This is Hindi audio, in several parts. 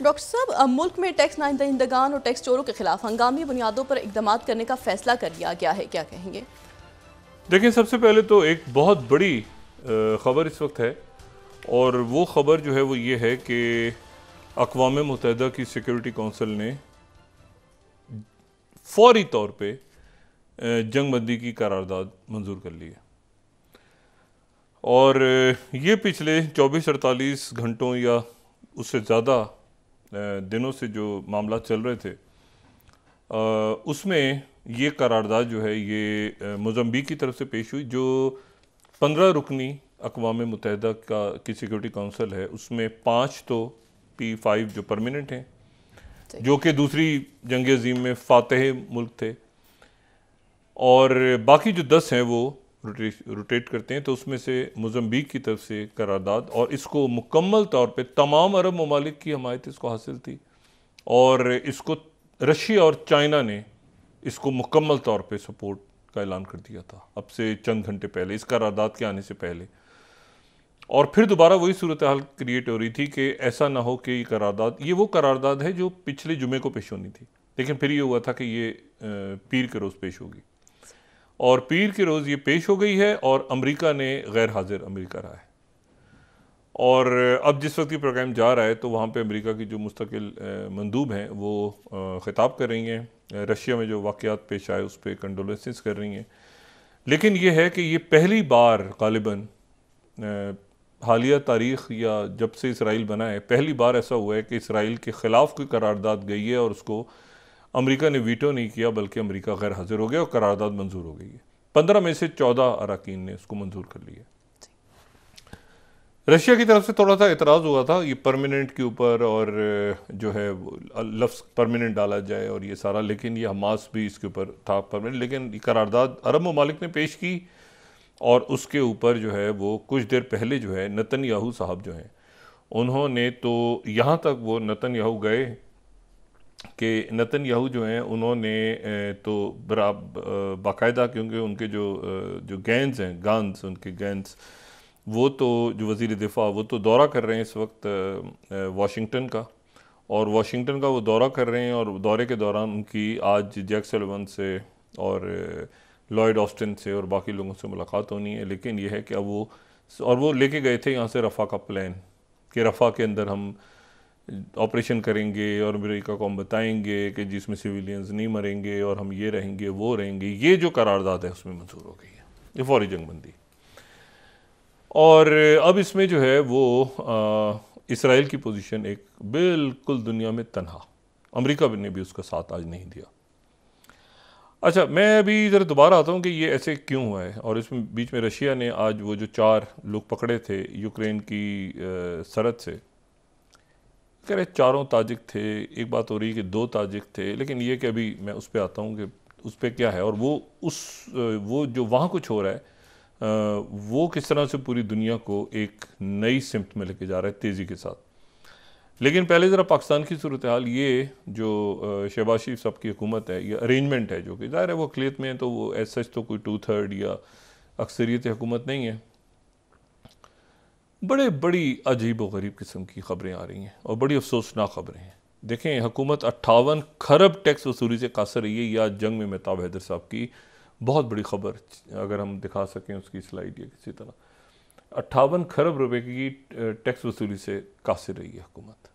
डॉक्टर साहब, मुल्क में टैक्स नादहिंदगान और टैक्स चोरों के खिलाफ हंगामी बुनियादों पर इकदाम करने का फैसला कर लिया गया है, क्या कहेंगे? देखिए, सबसे पहले तो एक बहुत बड़ी ख़बर इस वक्त है, और वो ख़बर जो है वो ये है कि अक़वाम मुत्तहिदा की सिक्योरिटी काउंसिल ने फौरी तौर पे जंगबंदी की करारदाद मंजूर कर ली है। और ये पिछले 24-48 घंटों या उससे ज़्यादा दिनों से जो मामला चल रहे थे, उसमें ये करारदाद जो है ये मोज़म्बिक की तरफ से पेश हुई, जो 15 रुकनी अक़वाम मुत्तहिदा की सिक्योरिटी काउंसिल है, उसमें 5 तो P5 जो परमानेंट हैं, जो कि दूसरी जंग अज़ीम में फ़ातह मुल्क थे, और बाकी जो 10 हैं वो रोटेट करते हैं। तो उसमें से मोज़म्बिक की तरफ से करारदाद, और इसको मुकम्मल तौर पे तमाम अरब ममालिक की हमायत इसको हासिल थी, और इसको रशिया और चाइना ने इसको मुकम्मल तौर पे सपोर्ट का ऐलान कर दिया था अब से चंद घंटे पहले, इस करारदाद के आने से पहले। और फिर दोबारा वही सूरत हाल क्रिएट हो रही थी कि ऐसा ना हो कि ये वो करारदाद है जो पिछले जुमे को पेश होनी थी, लेकिन फिर ये हुआ था कि ये पीर के रोज़ पेश होगी, और पीर के रोज़ ये पेश हो गई है, और अमेरिका ने गैर हाजिर अमेरिका रहा है। और अब जिस वक्त ये प्रोग्राम जा रहा है तो वहाँ पे अमेरिका की जो मुस्तकिल मंदूब हैं वो ख़िताब कर रही हैं, रशिया में जो वाक़यात पेश आए उस पर कंडोलेंसेस कर रही हैं। लेकिन ये है कि ये पहली बार ग़ालिबन हालिया तारीख़ या जब से इसराइल बना है, पहली बार ऐसा हुआ है कि इसराइल के ख़िलाफ़ कोई करारदाद गई है और उसको अमेरिका ने वीटो नहीं किया, बल्कि अमेरिका गैर हाजिर हो गया और करारदाद मंजूर हो गई है। 15 में से 14 अरकान ने उसको मंजूर कर लिया। रशिया की तरफ से थोड़ा सा एतराज़ हुआ था ये परमानेंट के ऊपर, और जो है लफ्ज़ परमानेंट डाला जाए और ये सारा, लेकिन ये हमास भी इसके ऊपर था परमानेंट। लेकिन ये करारदाद अरब ममालिक ने पेश की, और उसके ऊपर जो है वो कुछ देर पहले जो है नेतन्याहू साहब जो हैं, उन्होंने तो यहाँ तक वो नेतन्याहू गए कि नेतन्याहू जो हैं उन्होंने तो बाकायदा, क्योंकि उनके जो गैंस हैं, गान्स उनके गैंस, वो तो जो वज़ीर दिफा वो तो दौरा कर रहे हैं इस वक्त वाशिंगटन का, और वाशिंगटन का वो दौरा कर रहे हैं, और दौरे के दौरान उनकी आज जैक सलिवन से और लॉयड ऑस्टिन से और बाकी लोगों से मुलाकात होनी है। लेकिन ये है कि अब वो लेके गए थे यहाँ से रफ़ा का प्लान, कि रफ़ा के अंदर हम ऑपरेशन करेंगे और अमेरिका को हम बताएंगे कि जिसमें सिविलियंस नहीं मरेंगे, और हम ये रहेंगे वो रहेंगे। ये जो करारदाद है उसमें मंजूर हो गई है, ये फौरी जंगबंदी। और अब इसमें जो है वो इसराइल की पोजीशन एक बिल्कुल दुनिया में तन्हा, अमेरिका ने भी उसका साथ आज नहीं दिया। अच्छा, मैं अभी ज़रा दोबारा आता हूँ कि ये ऐसे क्यों हुआ है, और इसमें बीच में रशिया ने आज वो जो 4 लोग पकड़े थे यूक्रेन की सरहद से, कह रहे 4 ताजिक थे, एक बात हो रही है कि 2 ताजिक थे, लेकिन ये कि अभी मैं उस पर आता हूँ कि उस पर क्या है, और वो जो वहाँ कुछ हो रहा है वो किस तरह से पूरी दुनिया को एक नई सिमत में लेके जा रहा है तेज़ी के साथ। लेकिन पहले ज़रा पाकिस्तान की सूरत हाल, ये जो शहबाज शरीफ साहब की हुकूमत है, ये अरेंजमेंट है, जो कि ज़ाहिर है वो अक़लियत में है, तो वो एज सच तो कोई 2/3 या अक्सरियत हुकूमत नहीं है। बड़ी अजीब व गरीब किस्म की ख़बरें आ रही हैं, और बड़ी अफसोसनाक ख़बरें हैं। देखें, हुकूमत 58 खरब टैक्स वसूली से कासर रही है, या जंग में मेहताब हैदर साहब की बहुत बड़ी ख़बर, अगर हम दिखा सकें उसकी स्लाइड या किसी तरह, 58 खरब रुपए की टैक्स वसूली से कासिर रही है हुकूमत।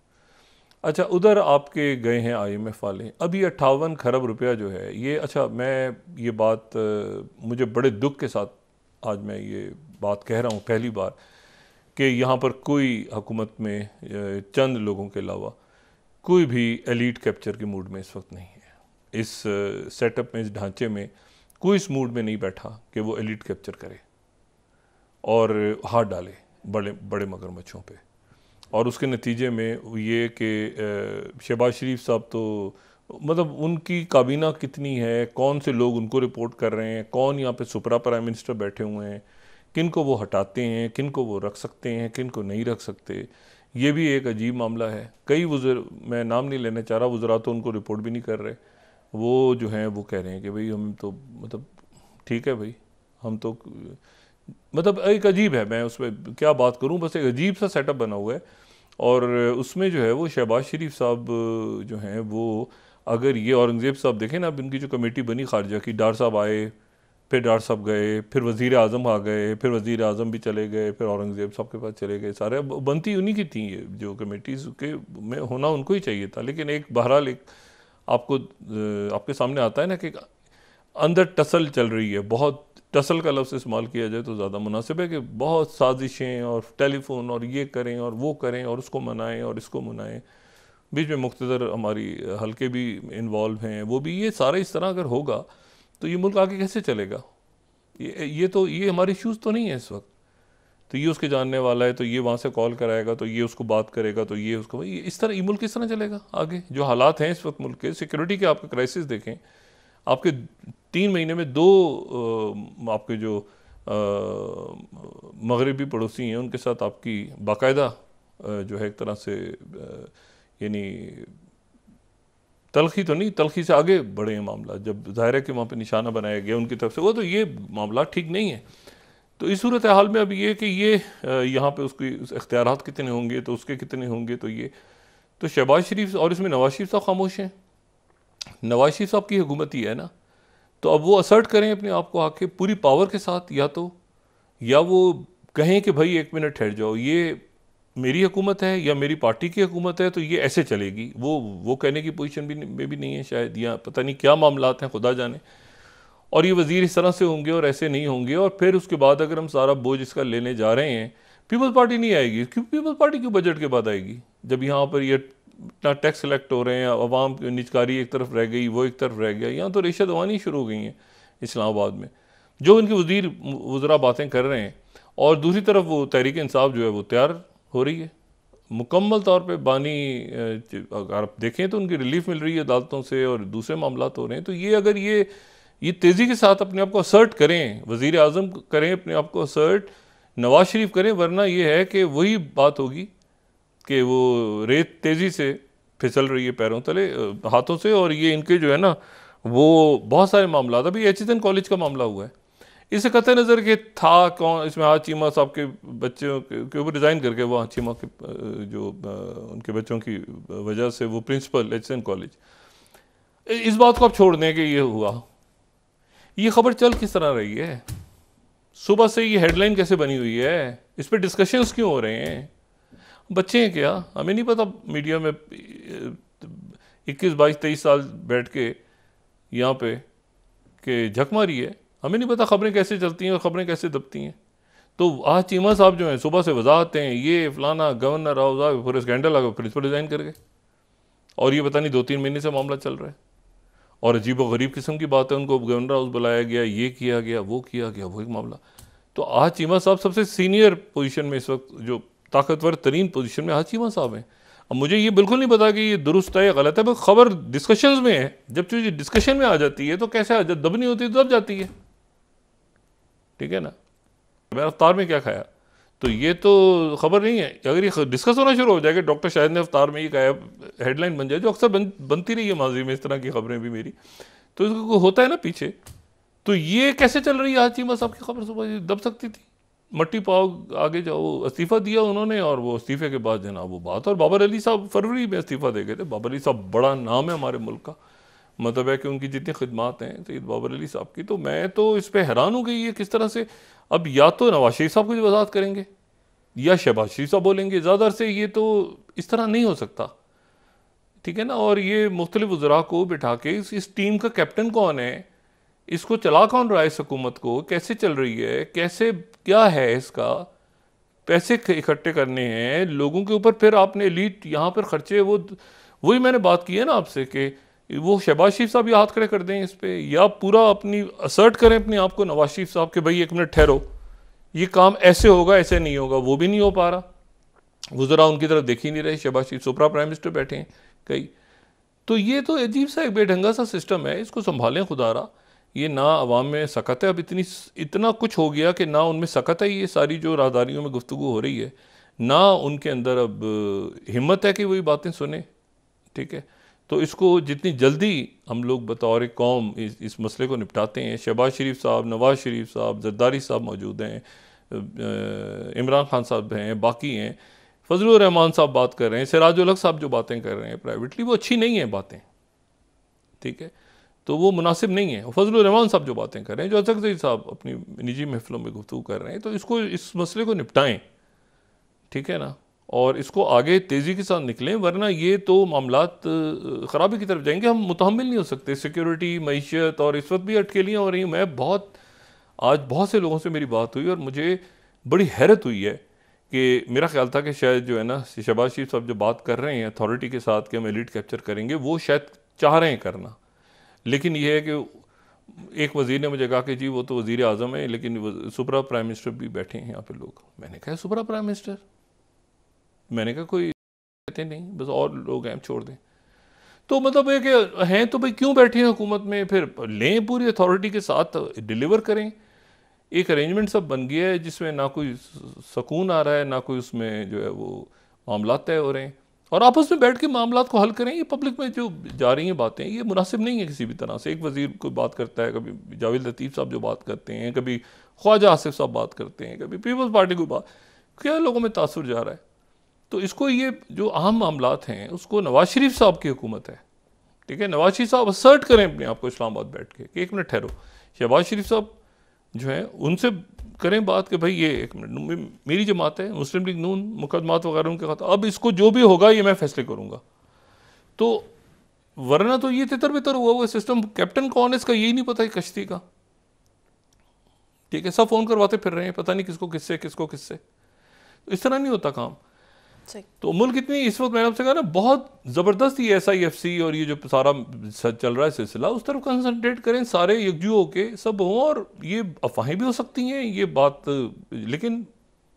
अच्छा, उधर आपके गए हैं IMF वाले, अब ये 58 खरब रुपया जो है ये, अच्छा मैं ये बात मुझे बड़े दुख के साथ आज मैं ये बात कह रहा हूँ पहली बार, कि यहाँ पर कोई हुकूमत में चंद लोगों के अलावा कोई भी एलीट कैप्चर के मूड में इस वक्त नहीं है। इस सेटअप में, इस ढांचे में कोई इस मूड में नहीं बैठा कि वो एलीट कैप्चर करे और हाथ डाले बड़े बड़े मगरमच्छों पे। और उसके नतीजे में ये कि शहबाज शरीफ साहब तो मतलब उनकी काबीना कितनी है, कौन से लोग उनको रिपोर्ट कर रहे हैं, कौन यहाँ पे सुपरा प्राइम मिनिस्टर बैठे हुए हैं, किन को वो हटाते हैं, किन को वो रख सकते हैं, किन को नहीं रख सकते, ये भी एक अजीब मामला है। कई मैं नाम नहीं लेना चाह रहा, वज़रा तो उनको रिपोर्ट भी नहीं कर रहे, वो जो हैं वो कह रहे हैं कि भाई हम तो मतलब ठीक है भाई, हम तो मतलब एक अजीब है, मैं उस पर क्या बात करूं, बस एक अजीब सा सेटअप बना हुआ है। और उसमें जो है वो शहबाज शरीफ साहब जो हैं वो, अगर ये औरंगज़ेब साहब देखें ना, अब इनकी जो कमेटी बनी खारजा की, डार साहब आए, फिर डार साहब गए, फिर वज़ीर आज़म आ गए, फिर वज़ीर आज़म भी चले गए, फिर औरंगज़ेब साहब के पास चले गए, सारे बनती उन्हीं की थी ये जो कमेटीज़ के में होना उनको ही चाहिए था। लेकिन एक बहरहाल एक आपको आपके सामने आता है ना कि अंदर टसल चल रही है, बहुत टसल का लफ्ज़ इस्तेमाल किया जाए तो ज़्यादा मुनासिब है कि बहुत साजिशें और टेलीफोन और ये करें और वो करें और उसको मनाएं और इसको मनाएं, बीच में मुख्तदर हमारी हल्के भी इन्वॉल्व हैं, वो भी, ये सारा इस तरह अगर होगा तो ये मुल्क आगे कैसे चलेगा? ये हमारे इश्यूज़ तो नहीं है इस वक्त। तो ये उसके जानने वाला है, तो ये वहाँ से कॉल कराएगा, तो ये उसको बात करेगा, तो ये उसको, ये इस तरह ये मुल्क किस तरह चलेगा आगे? जो हालात हैं इस वक्त मुल्क के, सिक्योरिटी के आपके क्राइसिस देखें, आपके 3 महीने में 2 आपके जो मगरबी पड़ोसी हैं उनके साथ आपकी बाकायदा जो है एक तरह से यानी तलखी तो नहीं, तलखी से आगे बढ़े हैं मामला, जब ज़ाहिर है कि वहाँ पे निशाना बनाया गया उनकी तरफ से, वो तो ये मामला ठीक नहीं है। तो इस सूरत हाल में अब ये कि ये यहाँ पे उसकी इख्तियारात कितने होंगे, तो उसके कितने होंगे, तो ये तो शहबाज शरीफ और इसमें नवाज शरीफ साहब खामोश हैं। नवाज शरीफ साहब की हुकूमत ही है ना, तो अब वो असर्ट करें अपने आप को आके पूरी पावर के साथ, या वो कहें कि भाई 1 मिनट ठहर जाओ, ये मेरी हुकूमत है या मेरी पार्टी की हुकूमत है तो ये ऐसे चलेगी, वो कहने की पोजीशन में भी नहीं है शायद, या पता नहीं क्या मामलात हैं, खुदा जाने। और ये वज़ीर इस तरह से होंगे और ऐसे नहीं होंगे, और फिर उसके बाद अगर हम सारा बोझ इसका लेने जा रहे हैं, पीपल्स पार्टी नहीं आएगी। क्यों पीपल्स पार्टी क्यों बजट के बाद आएगी, जब यहाँ पर ये इतना टैक्स कलेक्ट हो रहे हैं, अवाम की निजकारी एक तरफ रह गई, वो एक तरफ रह गया, यहाँ तो रिश्वत दवानी शुरू हो गई हैं इस्लामाबाद में, जो इनके वज़ीर बातें कर रहे हैं, और दूसरी तरफ वो तहरीक इंसाफ जो है वो तैयार हो रही है मुकम्मल तौर पे बानी। अगर आप देखें तो उनकी रिलीफ मिल रही है अदालतों से और दूसरे मामलात हो रहे हैं। तो ये अगर ये तेज़ी के साथ अपने आप को असर्ट करें, वज़ीर आज़म करें अपने आप को असर्ट, नवाज शरीफ करें, वरना ये है कि वही बात होगी कि वो रेत तेज़ी से फिसल रही है पैरों तले, हाथों से, और ये इनके जो है ना वो बहुत सारे मामला, अभी एचएसएन कॉलेज का मामला हुआ है, इससे कतई नज़र के था कौन इसमें, हाँ चीमा साहब के बच्चों के ऊपर रिज़ाइन करके वो चीमा के जो उनके बच्चों की वजह से वो प्रिंसिपल एचएसएन कॉलेज, इस बात को आप छोड़ दें कि ये हुआ। ये खबर चल किस तरह रही है, सुबह से ये हेडलाइन कैसे बनी हुई है, इस पर डिस्कशंस क्यों हो रहे हैं? बच्चे हैं क्या, हमें नहीं पता मीडिया में 21, 22, 23 साल बैठ के यहाँ पे कि झक मारी है, हमें नहीं पता खबरें कैसे चलती हैं और खबरें कैसे दबती हैं। तो आज चीमा साहब जो हैं सुबह से वजाहतें हैं, ये फलाना गवर्नर हाउस पूरे स्कैंडल आ गए, प्रिंसिपल रिजाइन कर गए, और ये पता नहीं 2-3 महीने से मामला चल रहा है, और अजीब व गरीब किस्म की बात है, उनको गवर्नर हाउस बुलाया गया, ये किया गया, वो किया गया, वो एक मामला। तो आज चीमा साहब सबसे सीनियर पोजीशन में इस वक्त, जो ताकतवर तरीन पोजीशन में आज चीमा साहब हैं। अब मुझे ये बिल्कुल नहीं पता कि ये दुरुस्त है या गलत है, बस खबर डिस्कशंस में है, जब चीज़ डिस्कशन में आ जाती है तो कैसे आ जाती, दबनी होती है तो दब जाती है, ठीक है ना। मैंने अफ्तार में क्या खाया, तो ये तो खबर नहीं है। अगर ये डिस्कस होना शुरू हो जाएगा, डॉक्टर शाहिद ने अफ्तार में ये कहा, हेडलाइन बन जाए, जो अक्सर बनती रही है माजी में इस तरह की खबरें भी मेरी, तो इसको होता है ना पीछे। तो ये कैसे चल रही है आज चीमा साहब की खबर, सुबह दब सकती थी, मट्टी पाव आगे जाओ, इस्तीफ़ा दिया उन्होंने, और वो इस्तीफ़े के बाद जनाब वो बात। और बाबर अली साहब फरवरी में इस्तीफ़ा दे गए थे। बाबर अली साहब बड़ा नाम है हमारे मुल्क का, मतलब है कि उनकी जितनी खिदमात हैं सैयद बाबर अली साहब की, तो मैं तो इस पर हैरान हो गई ये किस तरह से, अब या तो नवाज शरीफ साहब कुछ वजाहत करेंगे या शहबाज शरीफ साहब बोलेंगे, ज़्यादा से ये तो इस तरह नहीं हो सकता, ठीक है ना। और ये मुख्तलिफ वज़रा को बिठा के इस टीम का कैप्टन कौन है, इसको चला कौन रहा है, इस हुकूमत को कैसे चल रही है, कैसे क्या है इसका, पैसे इकट्ठे करने हैं लोगों के ऊपर, फिर आपने एलीट यहाँ पर खर्चे, वही मैंने बात की है ना आपसे कि वो शहबाज शरीफ साहब ये हाथ खड़े कर दें इस पर, या पूरा अपनी असर्ट करें अपने आप को नवाज शरीफ साहब के भाई 1 मिनट ठहरो, ये काम ऐसे होगा ऐसे नहीं होगा, वो भी नहीं हो पा रहा, वज़रा उनकी तरफ देख ही नहीं रहे, शहबाज शरीफ सुपरा प्राइम मिनिस्टर बैठे हैं कई। तो ये तो अजीब सा एक बेढंगा सा सिस्टम है, इसको संभालें खुदारा। ये ना अवाम में सकत है, अब इतना कुछ हो गया कि ना उनमें सकत है, ये सारी जो राहदारियों में गुफ्तगू हो रही है, ना उनके अंदर अब हिम्मत है कि वही बातें सुने, ठीक है। तो इसको जितनी जल्दी हम लोग बतौर कौम इस मसले को निपटाते हैं, शहबाज शरीफ साहब, नवाज शरीफ साहब, जरदारी साहब मौजूद हैं, इमरान खान साहब हैं, बाकी हैं, फजलुर रहमान साहब बात कर रहे हैं, सिराजुल हक साहब जो बातें कर रहे हैं प्राइवेटली, वो अच्छी नहीं है बातें, ठीक है, तो वो मुनासिब नहीं है। फजलुर रहमान साहब जो बातें कर रहे हैं, जो असद ज़ई साहब अपनी निजी महफिलों में गुफ्तगू कर रहे हैं, तो इसको, इस मसले को निपटाएं, ठीक है ना, और इसको आगे तेज़ी के साथ निकलें, वरना ये तो मामलात ख़राबी की तरफ जाएंगे। हम मुतहम्मिल नहीं हो सकते। सिक्योरिटी, मईशत और इस वक्त भी अटकेलियाँ हो रही हैं। मैं आज बहुत से लोगों से मेरी बात हुई और मुझे बड़ी हैरत हुई है कि मेरा ख्याल था कि शायद जो है ना, शहबाज शरीफ साहब जो बात कर रहे हैं अथॉरिटी के साथ कि हम एलिट कैप्चर करेंगे, वो शायद चाह रहे हैं करना, लेकिन ये है कि एक वज़ीर ने मुझे कहा कि जी वो तो वज़ीर आज़म है, लेकिन सुपरा प्राइम मिनिस्टर भी बैठे हैं यहाँ पे लोग। मैंने कहा सुपरा प्राइम मिनिस्टर, मैंने कहा कोई कहते नहीं, बस और लोग हैं, छोड़ दें। तो मतलब है कि हैं तो भाई क्यों बैठे हैं हुकूमत में, फिर लें पूरी अथॉरिटी के साथ, डिलीवर करें। एक अरेंजमेंट सब बन गया है जिसमें ना कोई सुकून आ रहा है, ना कोई उसमें जो है वो मामला तय हो रहे हैं, और आपस में बैठ के मामला को हल करें। ये पब्लिक में जो जा रही हैं बातें, ये मुनासिब नहीं है किसी भी तरह से। एक वज़ीर कोई बात करता है, कभी जावेद लतीफ़ साहब जो बात करते हैं, कभी ख्वाजा आसिफ साहब बात करते हैं, कभी पीपल्स पार्टी की बात, क्या लोगों में तासुर जा रहा है। तो इसको, ये जो अहम मामलात हैं उसको नवाज शरीफ साहब की हुकूमत है, ठीक है, नवाज शरीफ साहब असर्ट करें अपने आप को इस्लामाबाद बैठ के कि एक मिनट ठहरो, शहबाज शरीफ साहब जो है उनसे करें बात कि भाई ये एक मिनट, मेरी जमात है, मुस्लिम लीग नून, मुकदमात वगैरह उनके खाता, अब इसको जो भी होगा ये मैं फैसले करूँगा। तो वरना तो ये तितर बितर हुआ सिस्टम, कैप्टन कौन है इसका यही नहीं पता है कश्ती का, ठीक है, सब फ़ोन करवाते फिर रहे हैं, पता नहीं किसको किससे, किसको किससे। तो इस तरह नहीं होता काम। तो मुल्क इतनी, इस वक्त मैंने आपसे कहा ना, बहुत ज़बरदस्त ये SIFC और ये जो सारा चल रहा है सिलसिला, उस तरफ कंसंट्रेट करें, सारे यकजू होके सब हों। और ये अफवाहें भी हो सकती हैं, ये बात, लेकिन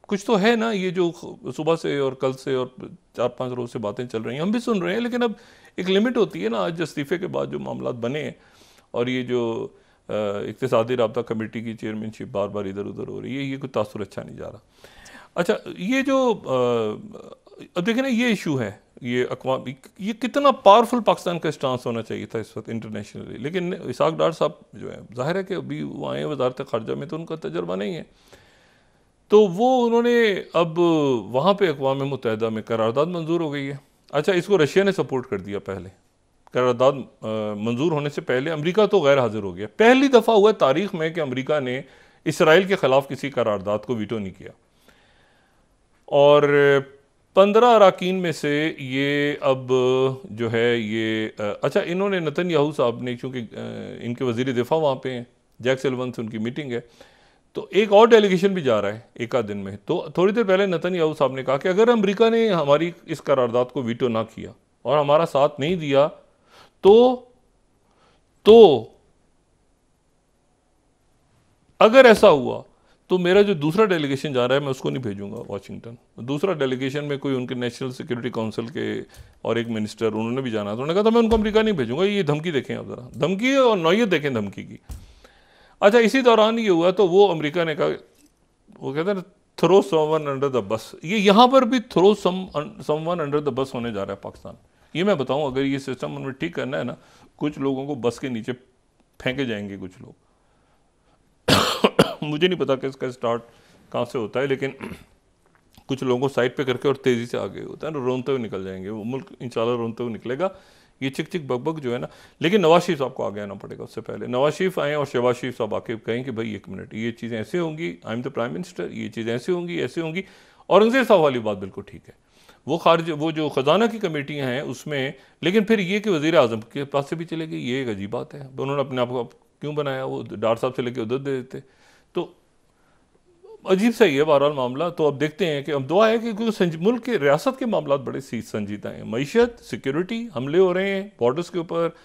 कुछ तो है ना, ये जो सुबह से और कल से और 4-5 रोज़ से बातें चल रही हैं, हम भी सुन रहे हैं, लेकिन अब एक लिमिट होती है ना। आज इस्तीफ़े के बाद जो मामला बने हैं और ये जो इक़्तिसादी राब्ता कमेटी की चेयरमैनशिप बार बार इधर उधर हो रही है, ये कोई तासुर अच्छा नहीं जा रहा। अच्छा, ये जो अब देखें ना, ये इशू है, ये अक़वाम, ये कितना पावरफुल पाकिस्तान का स्टांस होना चाहिए था इस वक्त इंटरनेशनली, लेकिन इसाक डार साहब जो है, जाहिर है कि अभी वो आए हैं वज़ारत ख़ारजा में, तो उनका तजर्बा नहीं है, तो वो उन्होंने अब वहाँ पे अक़वाम मुत्तहिदा में करारदाद मंजूर हो गई है। अच्छा, इसको रशिया ने सपोर्ट कर दिया। पहले करारदाद मंजूर होने से पहले अमेरिका तो गैर हाजिर हो गया। पहली दफ़ा हुआ तारीख़ में कि अमेरिका ने इसराइल के ख़िलाफ़ किसी करारदाद को वीटो नहीं किया, और 15 अरकान में से ये अब जो है ये अच्छा, इन्होंने नेतन्याहू साहब ने, चूँकि इनके वज़ीर दिफा वहाँ पे हैं, जैक सलिवन से उनकी मीटिंग है, तो एक और डेलीगेशन भी जा रहा है एक आध दिन में। तो थोड़ी देर पहले नेतन्याहू साहब ने कहा कि अगर अमेरिका ने हमारी इस करारदाद को वीटो ना किया और हमारा साथ नहीं दिया, तो अगर ऐसा हुआ तो मेरा जो दूसरा डेलीगेशन जा रहा है मैं उसको नहीं भेजूंगा वाशिंगटन। दूसरा डेलीगेशन में कोई उनके नेशनल सिक्योरिटी काउंसिल के और एक मिनिस्टर, उन्होंने भी जाना था। उन्होंने कहा था मैं उनको अमेरिका नहीं भेजूंगा। ये धमकी देखें आप ज़रा, धमकी और नौयत देखें धमकी की। अच्छा, इसी दौरान ये हुआ तो वो अमेरिका ने कहा, वो कहते हैं throw someone under the bus, ये यहाँ पर भी throw someone under the bus होने जा रहा है पाकिस्तान। ये मैं बताऊँ, अगर ये सिस्टम उनमें ठीक करना है ना, कुछ लोगों को बस के नीचे फेंके जाएंगे कुछ लोग। मुझे नहीं पता कि इसका स्टार्ट कहाँ से होता है, लेकिन कुछ लोगों को साइड पे करके और तेज़ी से आगे होता है ना, रोनते हुए निकल जाएंगे। वो मुल्क इंशाल्लाह रोनते हुए निकलेगा। ये चिक चिक बक बक जो है ना, लेकिन नवाज शरीफ साहब को आगे आना पड़ेगा। उससे पहले नवाज शरीफ आएँ और शहबाज शरीफ साहब आके कहें कि भाई एक मिनट, ये चीज़ें ऐसे होंगी, I am the prime minister, ये चीज़ें ऐसे होंगी, ऐसे होंगी। औरंगज़ेब साहब वाली बात बिल्कुल ठीक है, वो जो ख़जाना की कमेटियाँ हैं उसमें, लेकिन फिर ये कि वज़ीर आज़म के पास से भी चले गई, ये एक अजीब बात है। उन्होंने अपने आप को क्यों बनाया, वो डार साहब से लेके उधर दे देते, तो अजीब सा ही है बहरहाल मामला। तो अब देखते हैं कि अब दुआ है कि मुल्क के रियासत के मामला बड़े संजीदा हैं। मईशत, सिक्योरिटी, हमले हो रहे हैं बॉर्डर्स के ऊपर,